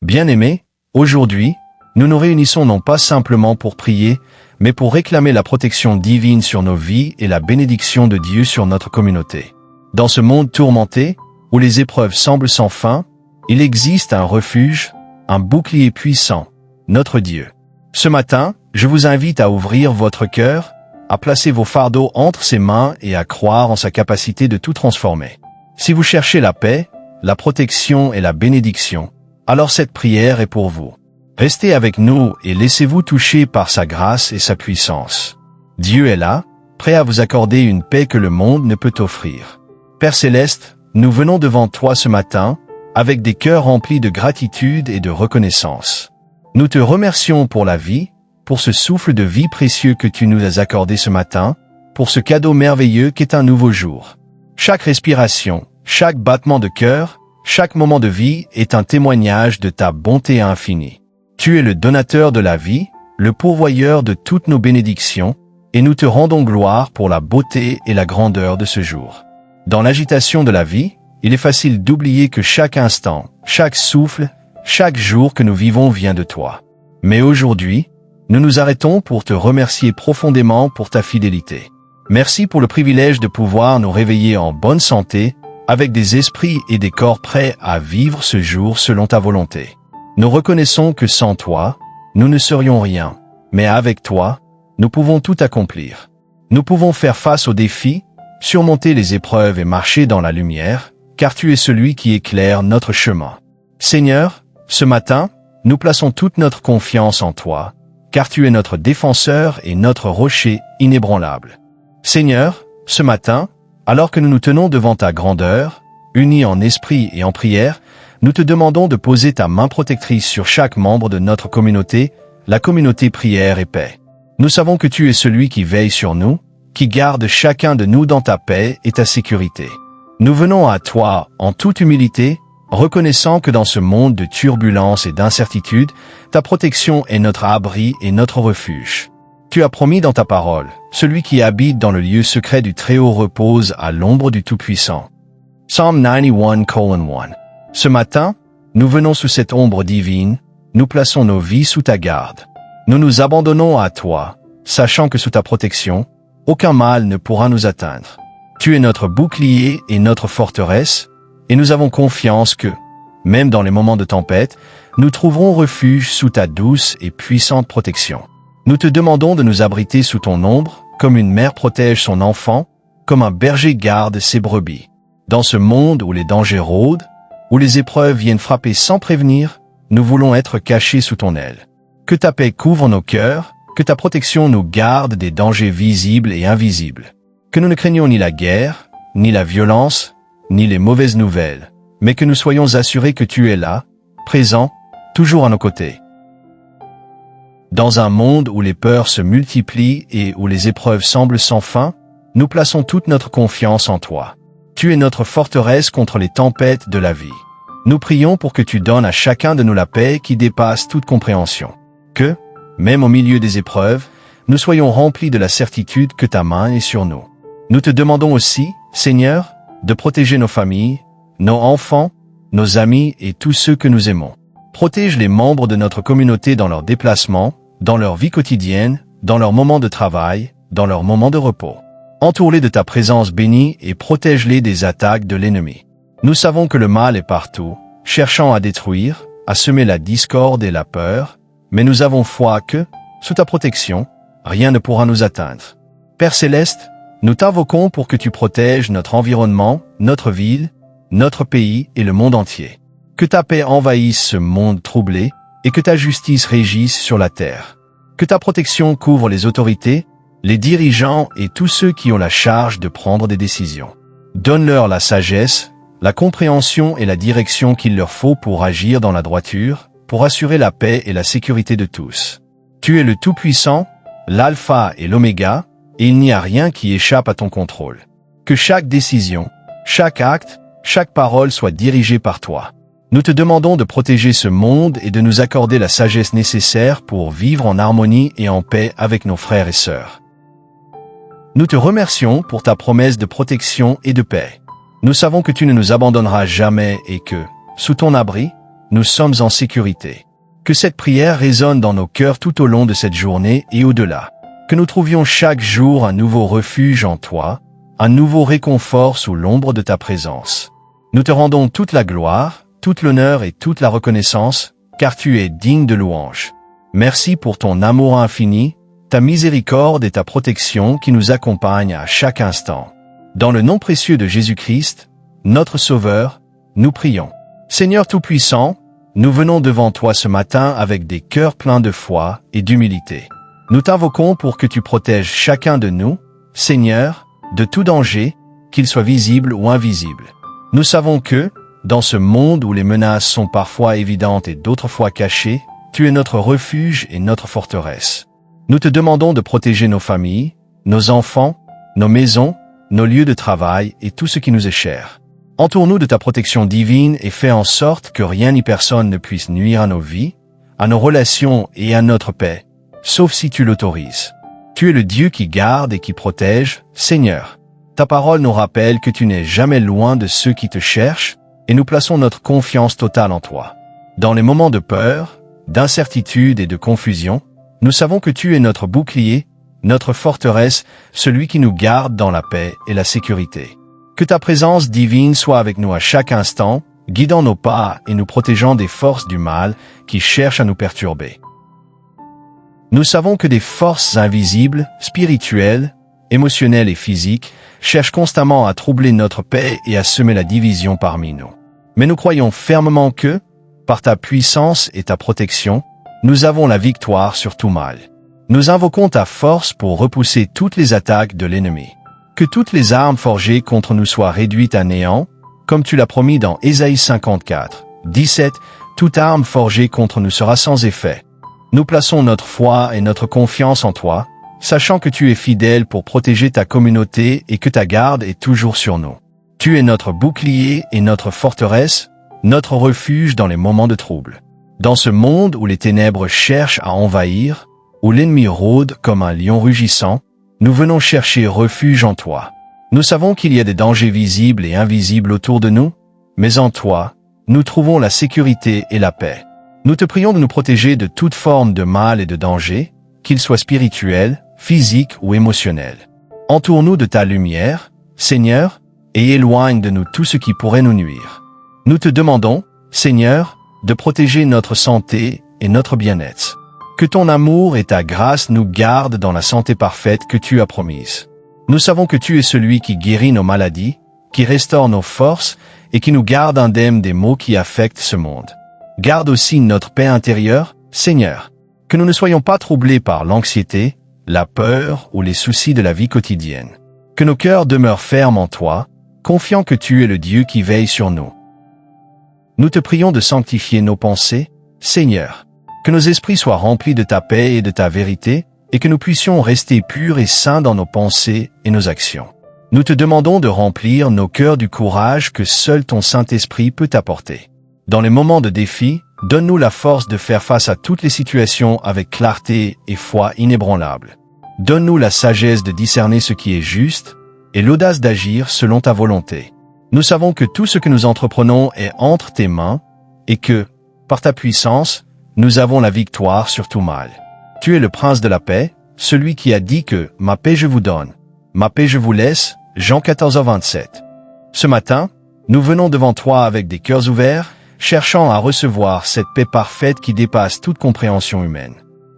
Bien-aimés, aujourd'hui, nous nous réunissons non pas simplement pour prier, mais pour réclamer la protection divine sur nos vies et la bénédiction de Dieu sur notre communauté. Dans ce monde tourmenté, où les épreuves semblent sans fin, il existe un refuge, un bouclier puissant, notre Dieu. Ce matin, je vous invite à ouvrir votre cœur, à placer vos fardeaux entre ses mains et à croire en sa capacité de tout transformer. Si vous cherchez la paix, la protection et la bénédiction, alors cette prière est pour vous. Restez avec nous et laissez-vous toucher par sa grâce et sa puissance. Dieu est là, prêt à vous accorder une paix que le monde ne peut offrir. Père Céleste, nous venons devant toi ce matin, avec des cœurs remplis de gratitude et de reconnaissance. Nous te remercions pour la vie, pour ce souffle de vie précieux que tu nous as accordé ce matin, pour ce cadeau merveilleux qu'est un nouveau jour. Chaque respiration, chaque battement de cœur, chaque moment de vie est un témoignage de ta bonté infinie. Tu es le donateur de la vie, le pourvoyeur de toutes nos bénédictions, et nous te rendons gloire pour la beauté et la grandeur de ce jour. Dans l'agitation de la vie, il est facile d'oublier que chaque instant, chaque souffle, chaque jour que nous vivons vient de toi. Mais aujourd'hui, nous nous arrêtons pour te remercier profondément pour ta fidélité. Merci pour le privilège de pouvoir nous réveiller en bonne santé, avec des esprits et des corps prêts à vivre ce jour selon ta volonté. Nous reconnaissons que sans toi, nous ne serions rien, mais avec toi, nous pouvons tout accomplir. Nous pouvons faire face aux défis, surmonter les épreuves et marcher dans la lumière, car tu es celui qui éclaire notre chemin. Seigneur, ce matin, nous plaçons toute notre confiance en toi, car tu es notre défenseur et notre rocher inébranlable. Seigneur, ce matin, alors que nous nous tenons devant ta grandeur, unis en esprit et en prière, nous te demandons de poser ta main protectrice sur chaque membre de notre communauté, la communauté prière et paix. Nous savons que tu es celui qui veille sur nous, qui garde chacun de nous dans ta paix et ta sécurité. Nous venons à toi en toute humilité, reconnaissant que dans ce monde de turbulence et d'incertitude, ta protection est notre abri et notre refuge. Tu as promis dans ta parole, celui qui habite dans le lieu secret du Très-Haut repose à l'ombre du Tout-Puissant. Psalm 91:1. Ce matin, nous venons sous cette ombre divine, nous plaçons nos vies sous ta garde. Nous nous abandonnons à toi, sachant que sous ta protection, aucun mal ne pourra nous atteindre. Tu es notre bouclier et notre forteresse, et nous avons confiance que, même dans les moments de tempête, nous trouverons refuge sous ta douce et puissante protection. Nous te demandons de nous abriter sous ton ombre, comme une mère protège son enfant, comme un berger garde ses brebis. Dans ce monde où les dangers rôdent, où les épreuves viennent frapper sans prévenir, nous voulons être cachés sous ton aile. Que ta paix couvre nos cœurs, que ta protection nous garde des dangers visibles et invisibles. Que nous ne craignons ni la guerre, ni la violence, ni les mauvaises nouvelles, mais que nous soyons assurés que tu es là, présent, toujours à nos côtés. Dans un monde où les peurs se multiplient et où les épreuves semblent sans fin, nous plaçons toute notre confiance en toi. Tu es notre forteresse contre les tempêtes de la vie. Nous prions pour que tu donnes à chacun de nous la paix qui dépasse toute compréhension. Que, même au milieu des épreuves, nous soyons remplis de la certitude que ta main est sur nous. Nous te demandons aussi, Seigneur, de protéger nos familles, nos enfants, nos amis et tous ceux que nous aimons. Protège les membres de notre communauté dans leurs déplacements, dans leur vie quotidienne, dans leurs moments de travail, dans leurs moments de repos. Entoure-les de ta présence bénie et protège-les des attaques de l'ennemi. Nous savons que le mal est partout, cherchant à détruire, à semer la discorde et la peur, mais nous avons foi que, sous ta protection, rien ne pourra nous atteindre. Père Céleste, nous t'invoquons pour que tu protèges notre environnement, notre ville, notre pays et le monde entier. Que ta paix envahisse ce monde troublé et que ta justice régisse sur la terre. Que ta protection couvre les autorités, les dirigeants et tous ceux qui ont la charge de prendre des décisions. Donne-leur la sagesse, la compréhension et la direction qu'il leur faut pour agir dans la droiture, pour assurer la paix et la sécurité de tous. Tu es le Tout-Puissant, l'Alpha et l'Oméga, et il n'y a rien qui échappe à ton contrôle. Que chaque décision, chaque acte, chaque parole soit dirigée par toi. Nous te demandons de protéger ce monde et de nous accorder la sagesse nécessaire pour vivre en harmonie et en paix avec nos frères et sœurs. Nous te remercions pour ta promesse de protection et de paix. Nous savons que tu ne nous abandonneras jamais et que, sous ton abri, nous sommes en sécurité. Que cette prière résonne dans nos cœurs tout au long de cette journée et au-delà. Que nous trouvions chaque jour un nouveau refuge en toi, un nouveau réconfort sous l'ombre de ta présence. Nous te rendons toute la gloire, toute l'honneur et toute la reconnaissance, car tu es digne de louange. Merci pour ton amour infini, ta miséricorde et ta protection qui nous accompagnent à chaque instant. Dans le nom précieux de Jésus-Christ, notre Sauveur, nous prions. Seigneur Tout-Puissant, nous venons devant toi ce matin avec des cœurs pleins de foi et d'humilité. Nous t'invoquons pour que tu protèges chacun de nous, Seigneur, de tout danger, qu'il soit visible ou invisible. Nous savons que, dans ce monde où les menaces sont parfois évidentes et d'autres fois cachées, tu es notre refuge et notre forteresse. Nous te demandons de protéger nos familles, nos enfants, nos maisons, nos lieux de travail et tout ce qui nous est cher. Entoure-nous de ta protection divine et fais en sorte que rien ni personne ne puisse nuire à nos vies, à nos relations et à notre paix, sauf si tu l'autorises. Tu es le Dieu qui garde et qui protège, Seigneur. Ta parole nous rappelle que tu n'es jamais loin de ceux qui te cherchent, et nous plaçons notre confiance totale en toi. Dans les moments de peur, d'incertitude et de confusion, nous savons que tu es notre bouclier, notre forteresse, celui qui nous garde dans la paix et la sécurité. Que ta présence divine soit avec nous à chaque instant, guidant nos pas et nous protégeant des forces du mal qui cherchent à nous perturber. Nous savons que des forces invisibles, spirituelles, émotionnelles et physiques cherchent constamment à troubler notre paix et à semer la division parmi nous. Mais nous croyons fermement que, par ta puissance et ta protection, nous avons la victoire sur tout mal. Nous invoquons ta force pour repousser toutes les attaques de l'ennemi. Que toutes les armes forgées contre nous soient réduites à néant, comme tu l'as promis dans Ésaïe 54, 17, toute arme forgée contre nous sera sans effet. Nous plaçons notre foi et notre confiance en toi, sachant que tu es fidèle pour protéger ta communauté et que ta garde est toujours sur nous. Tu es notre bouclier et notre forteresse, notre refuge dans les moments de trouble. Dans ce monde où les ténèbres cherchent à envahir, où l'ennemi rôde comme un lion rugissant, nous venons chercher refuge en toi. Nous savons qu'il y a des dangers visibles et invisibles autour de nous, mais en toi, nous trouvons la sécurité et la paix. Nous te prions de nous protéger de toute forme de mal et de danger, qu'il soit spirituel, physique ou émotionnel. Entoure-nous de ta lumière, Seigneur, et éloigne de nous tout ce qui pourrait nous nuire. Nous te demandons, Seigneur, de protéger notre santé et notre bien-être. Que ton amour et ta grâce nous gardent dans la santé parfaite que tu as promise. Nous savons que tu es celui qui guérit nos maladies, qui restaure nos forces et qui nous garde indemnes des maux qui affectent ce monde. Garde aussi notre paix intérieure, Seigneur. Que nous ne soyons pas troublés par l'anxiété, la peur ou les soucis de la vie quotidienne. Que nos cœurs demeurent fermes en toi, confiants que tu es le Dieu qui veille sur nous. Nous te prions de sanctifier nos pensées, Seigneur. Que nos esprits soient remplis de ta paix et de ta vérité, et que nous puissions rester purs et saints dans nos pensées et nos actions. Nous te demandons de remplir nos cœurs du courage que seul ton Saint-Esprit peut apporter. Dans les moments de défi, donne-nous la force de faire face à toutes les situations avec clarté et foi inébranlable. Donne-nous la sagesse de discerner ce qui est juste, et l'audace d'agir selon ta volonté. Nous savons que tout ce que nous entreprenons est entre tes mains, et que, par ta puissance, nous avons la victoire sur tout mal. Tu es le prince de la paix, celui qui a dit que « Ma paix je vous donne, ma paix je vous laisse » Jean 14:27. Ce matin, nous venons devant toi avec des cœurs ouverts, cherchant à recevoir cette paix parfaite qui dépasse toute compréhension humaine.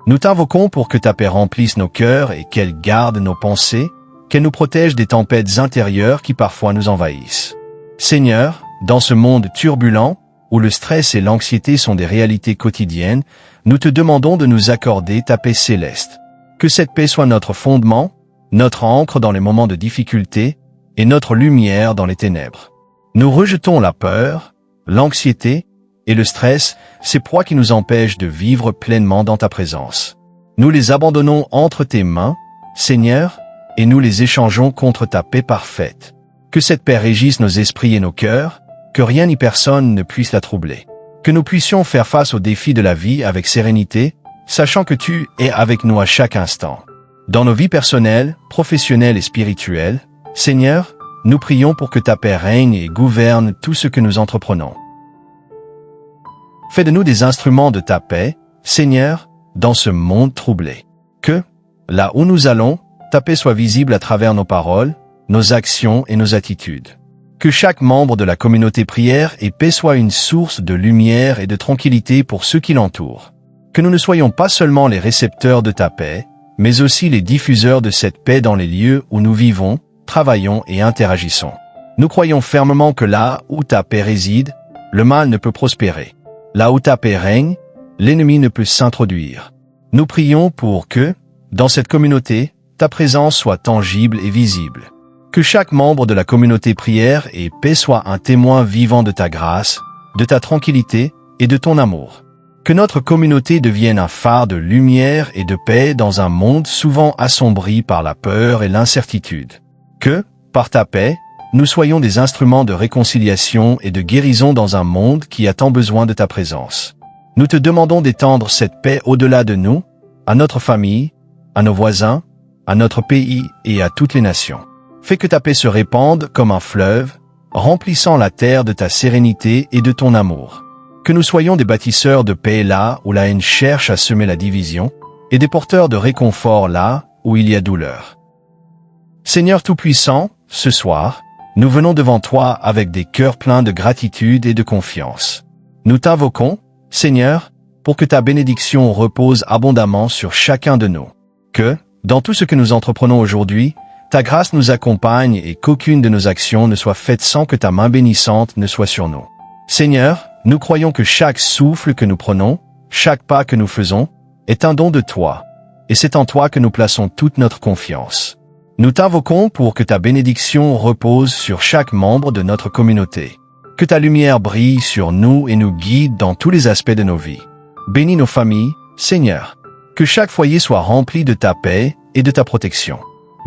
Nous t'invoquons pour que ta paix remplisse nos cœurs et qu'elle garde nos pensées, qu'elle nous protège des tempêtes intérieures qui parfois nous envahissent. Seigneur, dans ce monde turbulent, où le stress et l'anxiété sont des réalités quotidiennes, nous te demandons de nous accorder ta paix céleste. Que cette paix soit notre fondement, notre ancre dans les moments de difficulté et notre lumière dans les ténèbres. Nous rejetons la peur, l'anxiété et le stress, ces proies qui nous empêchent de vivre pleinement dans ta présence. Nous les abandonnons entre tes mains, Seigneur, et nous les échangeons contre ta paix parfaite. Que cette paix régisse nos esprits et nos cœurs, que rien ni personne ne puisse la troubler. Que nous puissions faire face aux défis de la vie avec sérénité, sachant que tu es avec nous à chaque instant. Dans nos vies personnelles, professionnelles et spirituelles, Seigneur, nous prions pour que ta paix règne et gouverne tout ce que nous entreprenons. Fais de nous des instruments de ta paix, Seigneur, dans ce monde troublé. Que, là où nous allons, ta paix soit visible à travers nos paroles, nos actions et nos attitudes. Que chaque membre de la communauté prière et paix soit une source de lumière et de tranquillité pour ceux qui l'entourent. Que nous ne soyons pas seulement les récepteurs de ta paix, mais aussi les diffuseurs de cette paix dans les lieux où nous vivons, travaillons et interagissons. Nous croyons fermement que là où ta paix réside, le mal ne peut prospérer. Là où ta paix règne, l'ennemi ne peut s'introduire. Nous prions pour que, dans cette communauté, ta présence soit tangible et visible. Que chaque membre de la communauté prière et paix soit un témoin vivant de ta grâce, de ta tranquillité et de ton amour. Que notre communauté devienne un phare de lumière et de paix dans un monde souvent assombri par la peur et l'incertitude. Que, par ta paix, nous soyons des instruments de réconciliation et de guérison dans un monde qui a tant besoin de ta présence. Nous te demandons d'étendre cette paix au-delà de nous, à notre famille, à nos voisins, à notre pays et à toutes les nations. Fais que ta paix se répande comme un fleuve, remplissant la terre de ta sérénité et de ton amour. Que nous soyons des bâtisseurs de paix là où la haine cherche à semer la division, et des porteurs de réconfort là où il y a douleur. Seigneur Tout-Puissant, ce soir, nous venons devant toi avec des cœurs pleins de gratitude et de confiance. Nous t'invoquons, Seigneur, pour que ta bénédiction repose abondamment sur chacun de nous. Que, dans tout ce que nous entreprenons aujourd'hui, ta grâce nous accompagne et qu'aucune de nos actions ne soit faite sans que ta main bénissante ne soit sur nous. Seigneur, nous croyons que chaque souffle que nous prenons, chaque pas que nous faisons, est un don de toi, et c'est en toi que nous plaçons toute notre confiance. Nous t'invoquons pour que ta bénédiction repose sur chaque membre de notre communauté. Que ta lumière brille sur nous et nous guide dans tous les aspects de nos vies. Bénis nos familles, Seigneur. Que chaque foyer soit rempli de ta paix et de ta protection.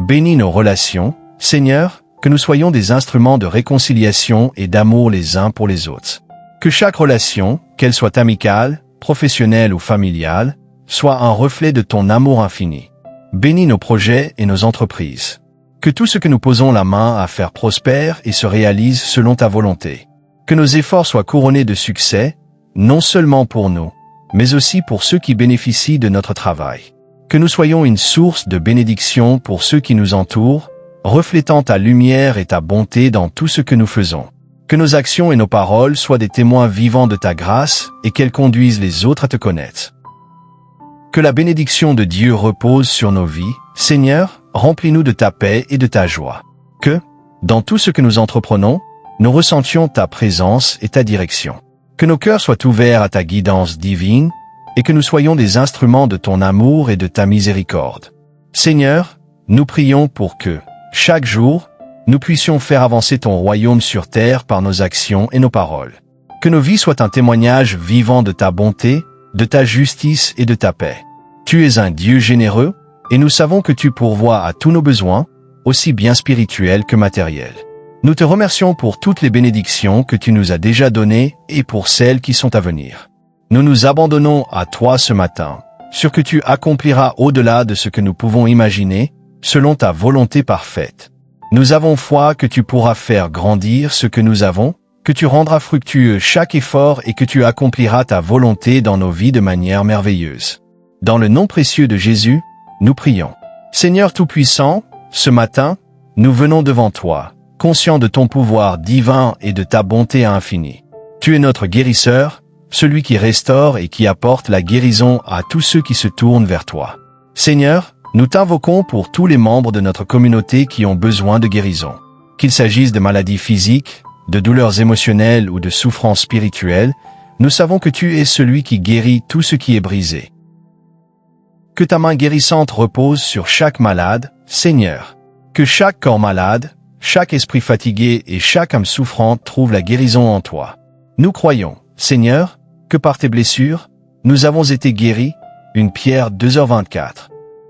Bénis nos relations, Seigneur, que nous soyons des instruments de réconciliation et d'amour les uns pour les autres. Que chaque relation, qu'elle soit amicale, professionnelle ou familiale, soit un reflet de ton amour infini. Bénis nos projets et nos entreprises. Que tout ce que nous posons la main à faire prospère et se réalise selon ta volonté. Que nos efforts soient couronnés de succès, non seulement pour nous, mais aussi pour ceux qui bénéficient de notre travail. Que nous soyons une source de bénédiction pour ceux qui nous entourent, reflétant ta lumière et ta bonté dans tout ce que nous faisons. Que nos actions et nos paroles soient des témoins vivants de ta grâce et qu'elles conduisent les autres à te connaître. Que la bénédiction de Dieu repose sur nos vies, Seigneur, remplis-nous de ta paix et de ta joie. Que, dans tout ce que nous entreprenons, nous ressentions ta présence et ta direction. Que nos cœurs soient ouverts à ta guidance divine et que nous soyons des instruments de ton amour et de ta miséricorde. Seigneur, nous prions pour que, chaque jour, nous puissions faire avancer ton royaume sur terre par nos actions et nos paroles. Que nos vies soient un témoignage vivant de ta bonté, de ta justice et de ta paix. Tu es un Dieu généreux, et nous savons que tu pourvois à tous nos besoins, aussi bien spirituels que matériels. Nous te remercions pour toutes les bénédictions que tu nous as déjà données et pour celles qui sont à venir. Nous nous abandonnons à toi ce matin, sûr que tu accompliras au-delà de ce que nous pouvons imaginer, selon ta volonté parfaite. Nous avons foi que tu pourras faire grandir ce que nous avons, que tu rendras fructueux chaque effort et que tu accompliras ta volonté dans nos vies de manière merveilleuse. Dans le nom précieux de Jésus, nous prions. Seigneur Tout-Puissant, ce matin, nous venons devant toi, conscients de ton pouvoir divin et de ta bonté infinie. Tu es notre guérisseur, celui qui restaure et qui apporte la guérison à tous ceux qui se tournent vers toi. Seigneur, nous t'invoquons pour tous les membres de notre communauté qui ont besoin de guérison. Qu'il s'agisse de maladies physiques, de douleurs émotionnelles ou de souffrances spirituelles, nous savons que tu es celui qui guérit tout ce qui est brisé. Que ta main guérissante repose sur chaque malade, Seigneur. Que chaque corps malade, chaque esprit fatigué et chaque âme souffrante trouve la guérison en toi. Nous croyons, Seigneur, que par tes blessures, nous avons été guéris, 1 Pierre 2h24.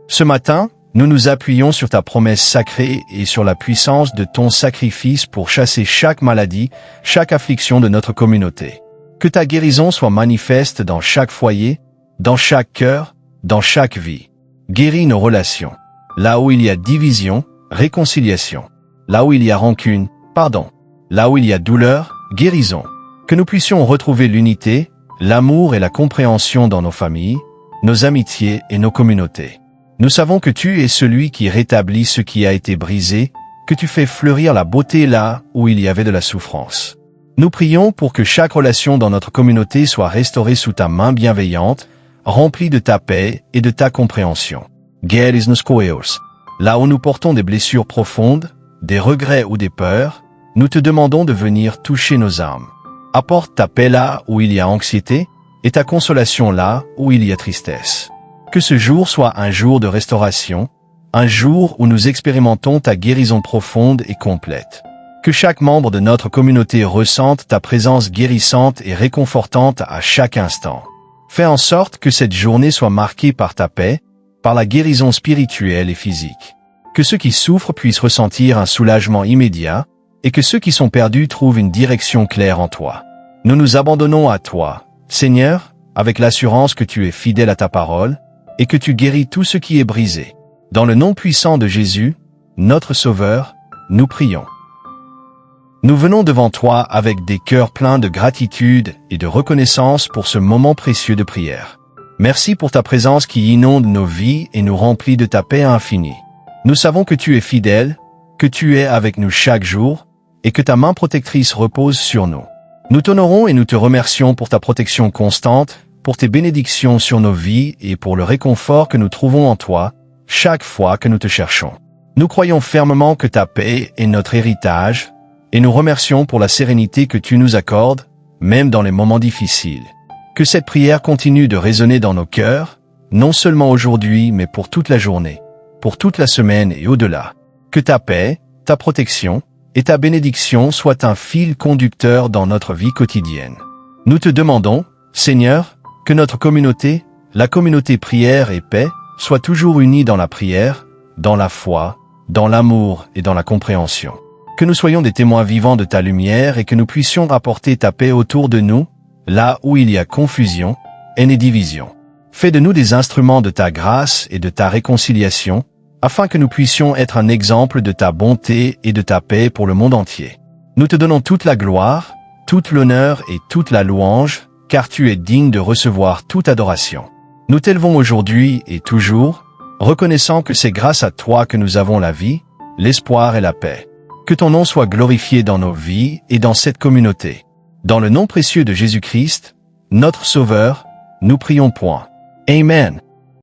Ce matin, nous nous appuyons sur ta promesse sacrée et sur la puissance de ton sacrifice pour chasser chaque maladie, chaque affliction de notre communauté. Que ta guérison soit manifeste dans chaque foyer, dans chaque cœur, dans chaque vie. Guéris nos relations. Là où il y a division, réconciliation. Là où il y a rancune, pardon. Là où il y a douleur, guérison. Que nous puissions retrouver l'unité, l'amour et la compréhension dans nos familles, nos amitiés et nos communautés. Nous savons que tu es celui qui rétablit ce qui a été brisé, que tu fais fleurir la beauté là où il y avait de la souffrance. Nous prions pour que chaque relation dans notre communauté soit restaurée sous ta main bienveillante, remplie de ta paix et de ta compréhension. Guéris nos coeos. Là où nous portons des blessures profondes, des regrets ou des peurs, nous te demandons de venir toucher nos âmes. Apporte ta paix là où il y a anxiété et ta consolation là où il y a tristesse. Que ce jour soit un jour de restauration, un jour où nous expérimentons ta guérison profonde et complète. Que chaque membre de notre communauté ressente ta présence guérissante et réconfortante à chaque instant. Fais en sorte que cette journée soit marquée par ta paix, par la guérison spirituelle et physique. Que ceux qui souffrent puissent ressentir un soulagement immédiat, et que ceux qui sont perdus trouvent une direction claire en toi. Nous nous abandonnons à toi, Seigneur, avec l'assurance que tu es fidèle à ta parole, et que tu guéris tout ce qui est brisé. Dans le nom puissant de Jésus, notre Sauveur, nous prions. Nous venons devant toi avec des cœurs pleins de gratitude et de reconnaissance pour ce moment précieux de prière. Merci pour ta présence qui inonde nos vies et nous remplit de ta paix infinie. Nous savons que tu es fidèle, que tu es avec nous chaque jour, et que ta main protectrice repose sur nous. Nous t'honorons et nous te remercions pour ta protection constante, pour tes bénédictions sur nos vies et pour le réconfort que nous trouvons en toi, chaque fois que nous te cherchons. Nous croyons fermement que ta paix est notre héritage, et nous remercions pour la sérénité que tu nous accordes, même dans les moments difficiles. Que cette prière continue de résonner dans nos cœurs, non seulement aujourd'hui, mais pour toute la journée, pour toute la semaine et au-delà. Que ta paix, ta protection et ta bénédiction soient un fil conducteur dans notre vie quotidienne. Nous te demandons, Seigneur, que notre communauté, la communauté prière et paix, soit toujours unie dans la prière, dans la foi, dans l'amour et dans la compréhension. Que nous soyons des témoins vivants de ta lumière et que nous puissions rapporter ta paix autour de nous, là où il y a confusion, haine et division. Fais de nous des instruments de ta grâce et de ta réconciliation, afin que nous puissions être un exemple de ta bonté et de ta paix pour le monde entier. Nous te donnons toute la gloire, toute l'honneur et toute la louange, car tu es digne de recevoir toute adoration. Nous t'élevons aujourd'hui et toujours, reconnaissant que c'est grâce à toi que nous avons la vie, l'espoir et la paix. Que ton nom soit glorifié dans nos vies et dans cette communauté. Dans le nom précieux de Jésus-Christ, notre Sauveur, nous prions. Amen.